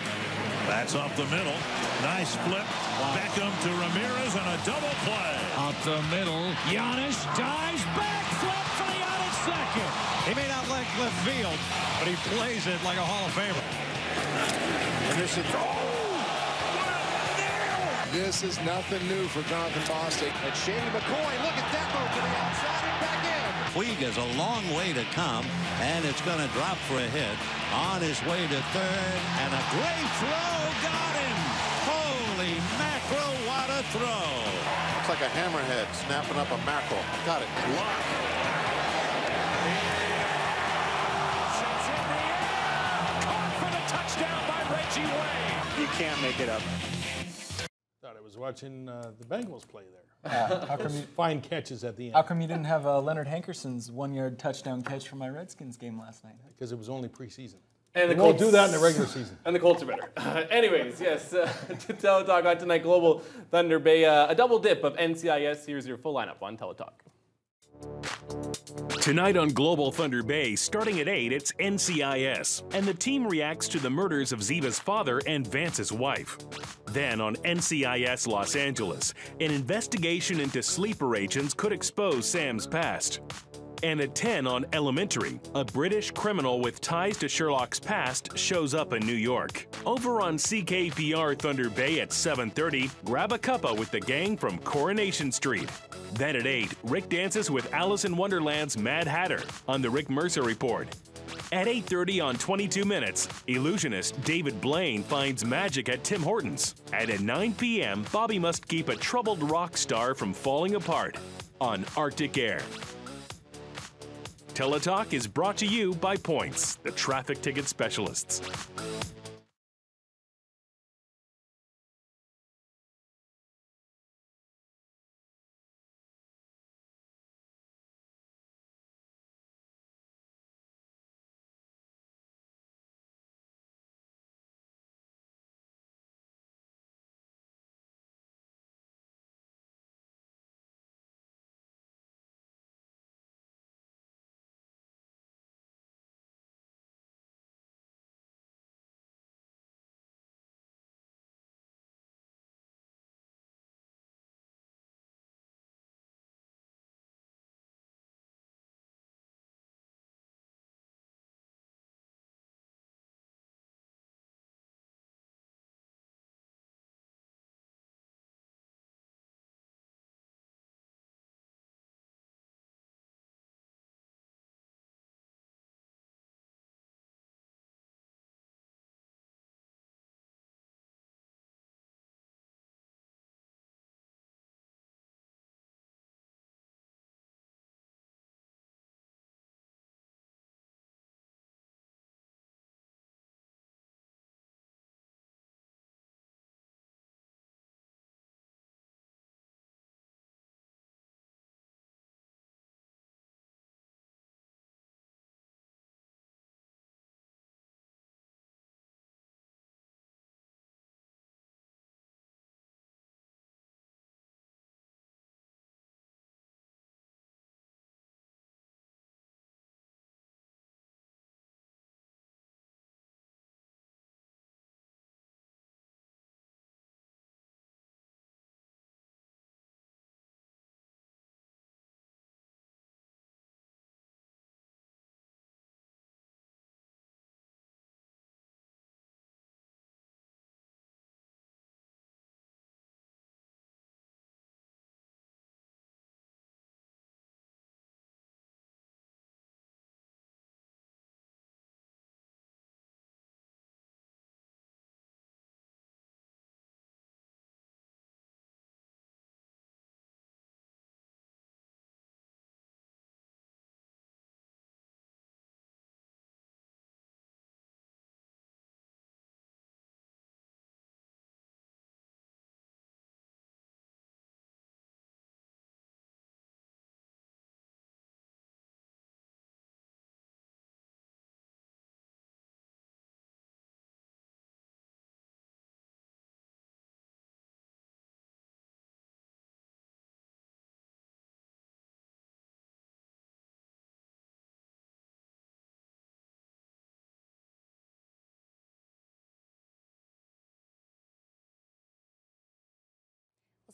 That's up the middle. Nice flip. Wow. Beckham to Ramirez on a double play. Up the middle. Giannis dives back. Flip for the out at second. He may not like left field, but he plays it like a Hall of Famer. And this is This is nothing new for Jonathan Bostic. And Shady McCoy, look at that move to the outside and back in. Puig has a long way to come, and it's going to drop for a hit. On his way to third, and a great throw. Got him. Holy mackerel, what a throw. Looks like a hammerhead snapping up a mackerel. Got it. Caught for the touchdown by Reggie Wayne. You can't make it up. Thought I was watching the Bengals play there. How come you, fine catches at the end. How come you didn't have Leonard Hankerson's one-yard touchdown catch from my Redskins game last night? Because it was only preseason. And we won't do that in the regular season. And the Colts are better. Anyways, yes, to Teletalk on tonight, Global Thunder Bay, a double dip of NCIS. Here's your full lineup on Teletalk. Tonight on Global Thunder Bay, starting at 8, it's NCIS, and the team reacts to the murders of Ziva's father and Vance's wife. Then on NCIS Los Angeles, an investigation into sleeper agents could expose Sam's past. And at 10 on Elementary, a British criminal with ties to Sherlock's past shows up in New York. Over on CKPR Thunder Bay at 7:30, grab a cuppa with the gang from Coronation Street. Then at 8, Rick dances with Alice in Wonderland's Mad Hatter on the Rick Mercer Report. At 8:30 on 22 Minutes, illusionist David Blaine finds magic at Tim Hortons. And at 9 p.m., Bobby must keep a troubled rock star from falling apart on Arctic Air. Teletalk is brought to you by Points, the traffic ticket specialists.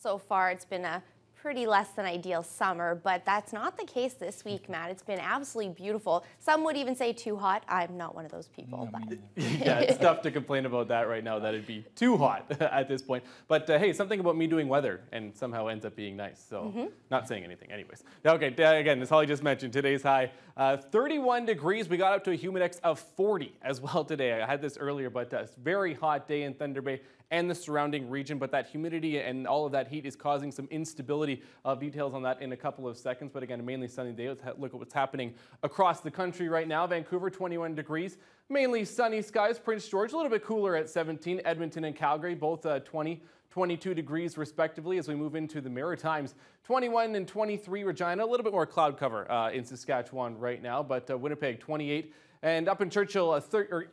So far, it's been a pretty less than ideal summer, but that's not the case this week, Matt. It's been absolutely beautiful. Some would even say too hot. I'm not one of those people. But. Yeah, it's tough to complain about that right now, that it'd be too hot at this point. But hey, something about me doing weather and somehow ends up being nice. So not saying anything anyways. Okay, again, as Holly just mentioned, today's high, 31 degrees. We got up to a humidex of 40 as well today. I had this earlier, but a very hot day in Thunder Bay and the surrounding region, but that humidity and all of that heat is causing some instability. Details on that in a couple of seconds, but again, a mainly sunny day. Let's look at what's happening across the country right now. Vancouver, 21 degrees, mainly sunny skies. Prince George, a little bit cooler at 17. Edmonton and Calgary, both 20, 22 degrees respectively. As we move into the Maritimes, 21 and 23. Regina, a little bit more cloud cover in Saskatchewan right now, but Winnipeg, 28. And up in Churchill,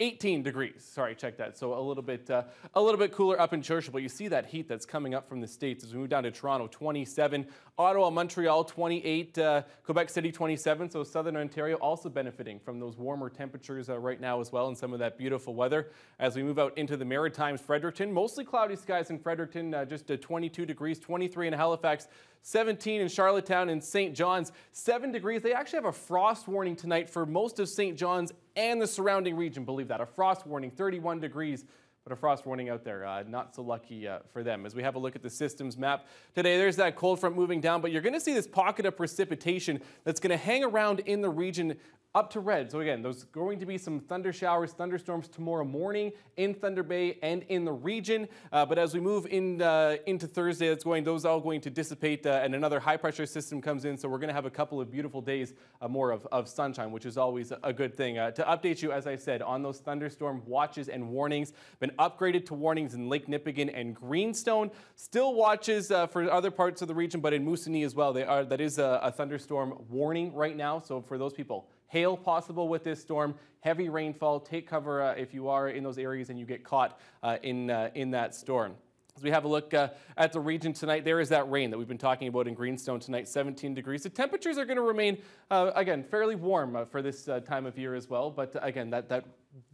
18 degrees. Sorry, check that. So a little bit cooler up in Churchill. But you see that heat that's coming up from the States as we move down to Toronto, 27. Ottawa, Montreal, 28. Quebec City, 27. So Southern Ontario also benefiting from those warmer temperatures right now as well, and some of that beautiful weather. As we move out into the Maritimes, Fredericton, mostly cloudy skies in Fredericton, just 22 degrees, 23 in Halifax, 17 in Charlottetown and St. John's, 7 degrees. They actually have a frost warning tonight for most of St. John's and the surrounding region, believe that. A frost warning, 31 degrees, but a frost warning out there. Not so lucky for them. As we have a look at the systems map today, there's that cold front moving down, but you're going to see this pocket of precipitation that's going to hang around in the region up to red. So again, there's going to be some thunder showers, thunderstorms tomorrow morning in Thunder Bay and in the region. But as we move into Thursday, those are all going to dissipate and another high pressure system comes in. So we're going to have a couple of beautiful days more of sunshine, which is always a good thing. To update you, as I said, on those thunderstorm watches and warnings, been upgraded to warnings in Lake Nipigon and Greenstone. Still watches for other parts of the region, but in Moosonee as well. That is a thunderstorm warning right now. So for those people, hail possible with this storm, heavy rainfall. Take cover if you are in those areas and you get caught in that storm. As we have a look at the region tonight, there is that rain that we've been talking about in Greenstone tonight, 17 degrees. The temperatures are going to remain, again, fairly warm for this time of year as well. But again, that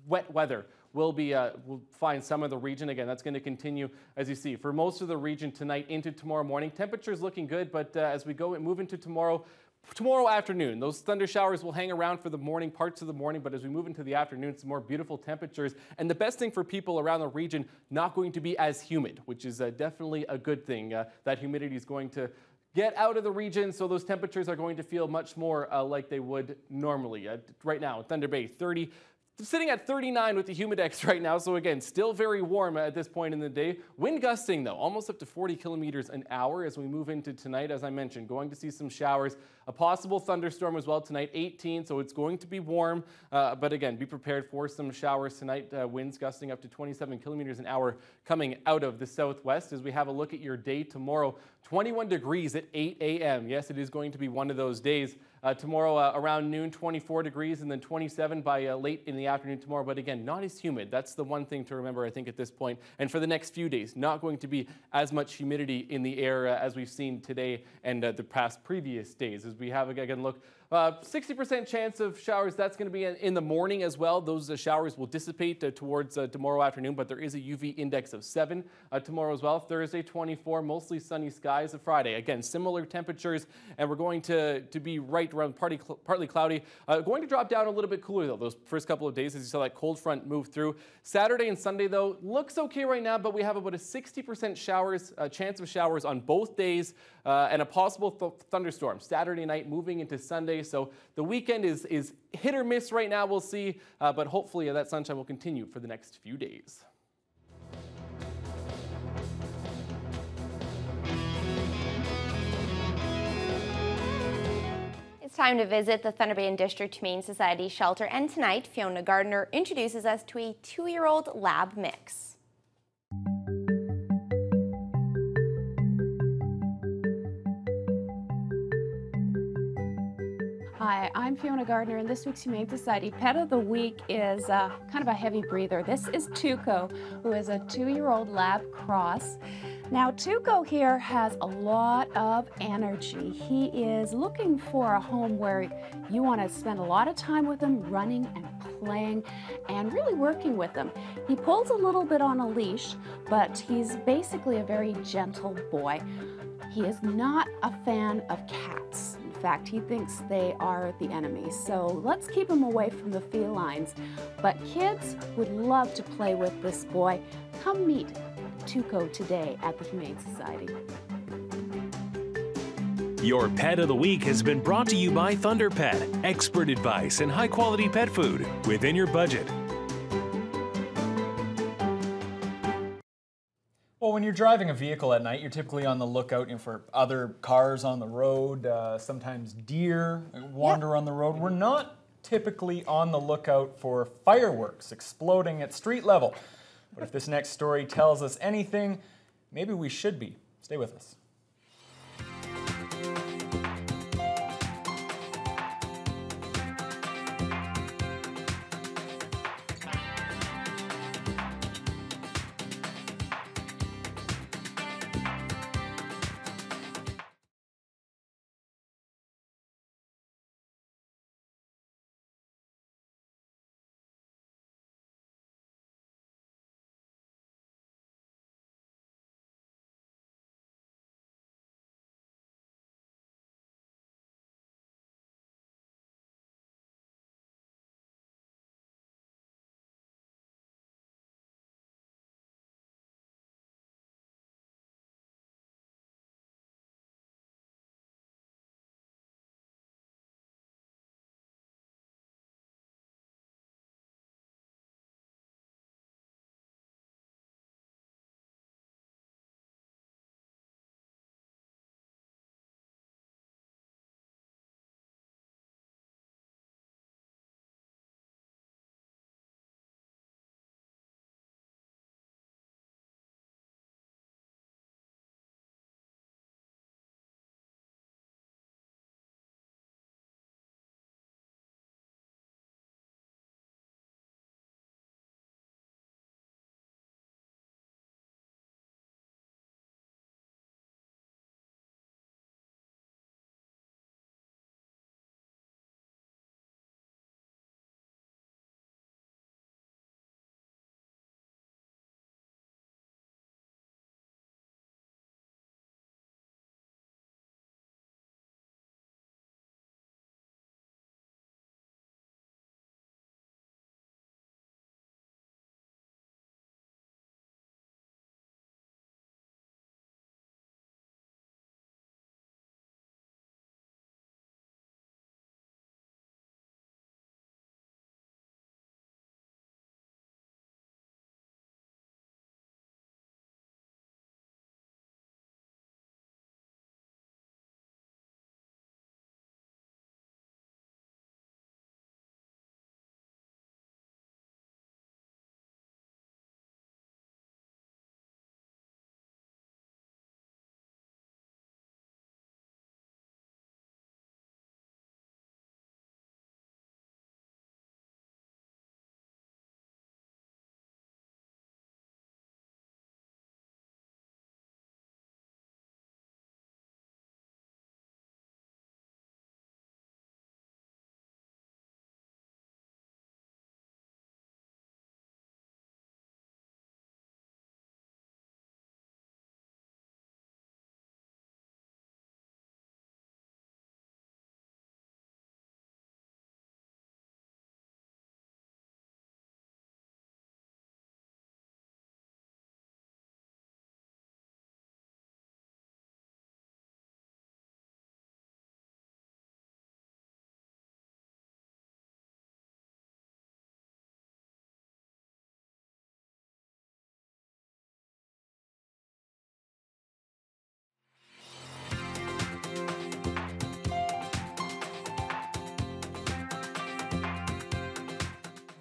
wet weather will find some of the region. Again, that's going to continue, as you see, for most of the region tonight into tomorrow morning. Temperatures looking good, but as we go and move into tomorrow afternoon, those thunder showers will hang around for the morning, parts of the morning, but as we move into the afternoon, some more beautiful temperatures. And the best thing for people around the region, not going to be as humid, which is definitely a good thing. That humidity is going to get out of the region, so those temperatures are going to feel much more like they would normally. Right now, Thunder Bay, sitting at 39 with the humidex right now, so again, still very warm at this point in the day. Wind gusting, though, almost up to 40 kilometers an hour as we move into tonight. As I mentioned, going to see some showers. A possible thunderstorm as well tonight, 18, so it's going to be warm. But again, be prepared for some showers tonight. Winds gusting up to 27 kilometers an hour coming out of the southwest. As we have a look at your day tomorrow, 21 degrees at 8 a.m. Yes, it is going to be one of those days. Tomorrow around noon, 24 degrees, and then 27 by late in the afternoon tomorrow. But again, not as humid. That's the one thing to remember, I think, at this point. And for the next few days, not going to be as much humidity in the air as we've seen today and the past previous days. As we have, again, look, 60% chance of showers. That's going to be in the morning as well. Those showers will dissipate towards tomorrow afternoon, but there is a UV index of 7 tomorrow as well. Thursday, 24, mostly sunny skies. Friday, again, similar temperatures, and we're going to be right around partly cloudy. Going to drop down a little bit cooler, though, those first couple of days as you saw that cold front move through. Saturday and Sunday, though, looks okay right now, but we have about a 60% chance of showers on both days and a possible thunderstorm Saturday night moving into Sunday. So the weekend is hit or miss right now, we'll see, but hopefully that sunshine will continue for the next few days. It's time to visit the Thunder Bay and District Humane Society shelter, and tonight Fiona Gardner introduces us to a 2-year-old lab mix. Hi, I'm Fiona Gardner, and this week's Humane Society Pet of the Week is kind of a heavy breather. This is Tuco, who is a 2-year-old lab cross. Now, Tuco here has a lot of energy. He is looking for a home where you want to spend a lot of time with him running and playing and really working with them. He pulls a little bit on a leash, but he's basically a very gentle boy. He is not a fan of cats. In fact, he thinks they are the enemy. So let's keep him away from the felines. But kids would love to play with this boy. Come meet Tuco today at the Humane Society. Your Pet of the Week has been brought to you by Thunder Pet. Expert advice and high-quality pet food within your budget. Well, when you're driving a vehicle at night, you're typically on the lookout for other cars on the road. Sometimes deer wander on the road. We're not typically on the lookout for fireworks exploding at street level. But if this next story tells us anything, maybe we should be. Stay with us.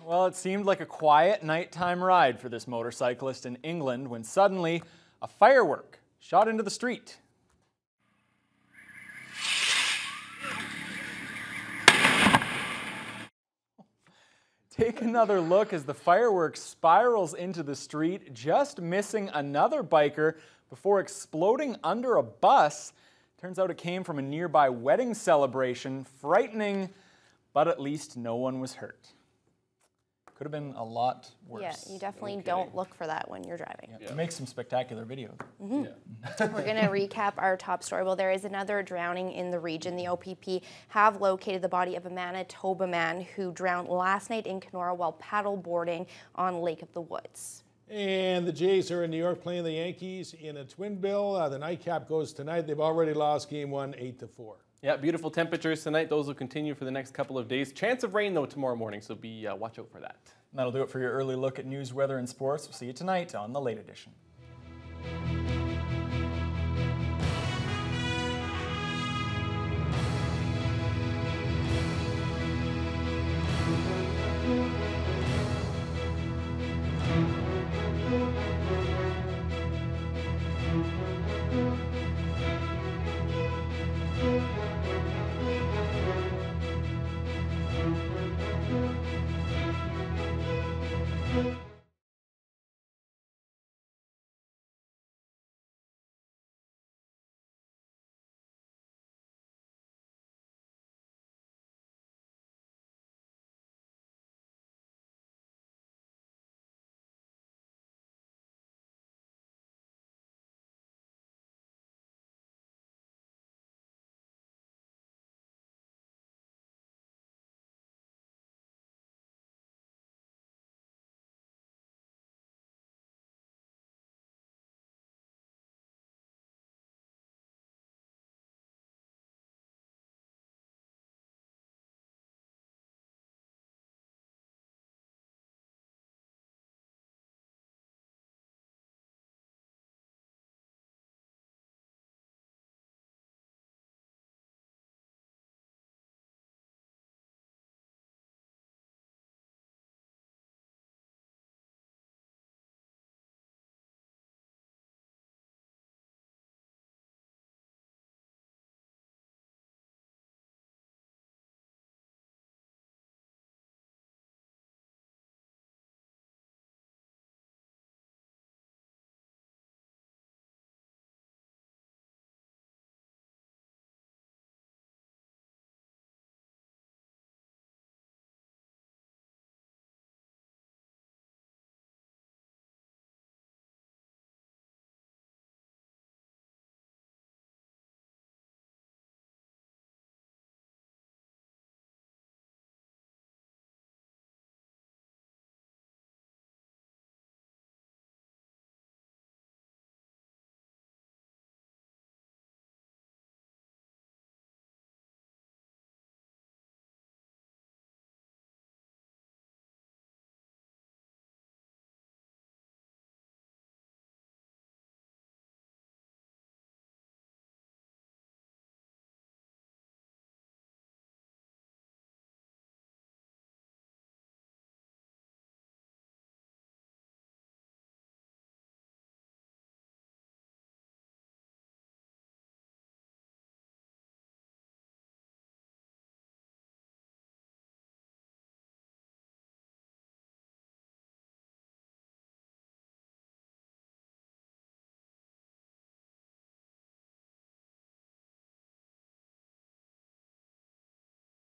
Well, it seemed like a quiet nighttime ride for this motorcyclist in England when suddenly a firework shot into the street. Take another look as the firework spirals into the street, just missing another biker before exploding under a bus. Turns out it came from a nearby wedding celebration. Frightening, but at least no one was hurt. Could have been a lot worse. Yeah, you definitely don't look for that when you're driving. Yeah. It makes some spectacular videos. We're going to recap our top story. Well, there is another drowning in the region. The OPP have located the body of a Manitoba man who drowned last night in Kenora while paddle boarding on Lake of the Woods. And the Jays are in New York playing the Yankees in a twin bill. The nightcap goes tonight. They've already lost game 1, 8-4. Yeah, beautiful temperatures tonight. Those will continue for the next couple of days. Chance of rain, though, tomorrow morning, so watch out for that. And that'll do it for your early look at news, weather, and sports. We'll see you tonight on The Late Edition.